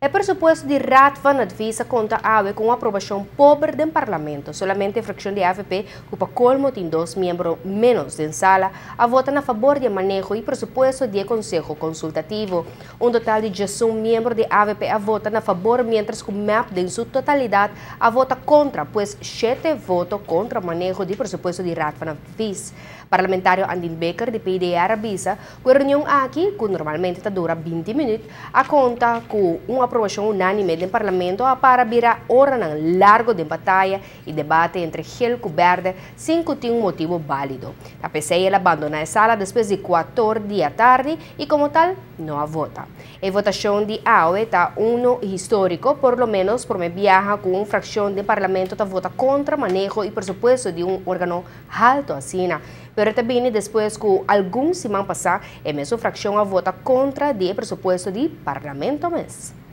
O pressuposto de Ratvan advisa conta AWE com aprovação pobre do parlamento. Somente a fração de AVP, que colmo tem 2 membros menos da sala, a vota a favor de manejo e pressuposto de Conselho Consultativo. Total de 11 membros de AVP a vota a favor, mientras que o MAP, em sua totalidade, a vota contra, pois 7 votos contra o manejo de pressuposto de Ratvan advisa. Parlamentário Andin Becker, de PDR, avisa que a reunião aqui, que normalmente dura 20 minutos, a conta com uma aprovação unânime do Parlamento para virar hora no largo de batalha e debate entre Gelco Verde sem que tenha um motivo válido. A PCI abandona a sala depois de 4 da tarde e, como tal, não a vota. A votação de AWE está histórico, por lo menos por me viaja com uma fração do Parlamento que vota contra o manejo e pressuposto de um órgão alto assim. Pero também depois que alguns semanas passar, a mesma fração a vota contra o pressuposto do Parlamento mesmo.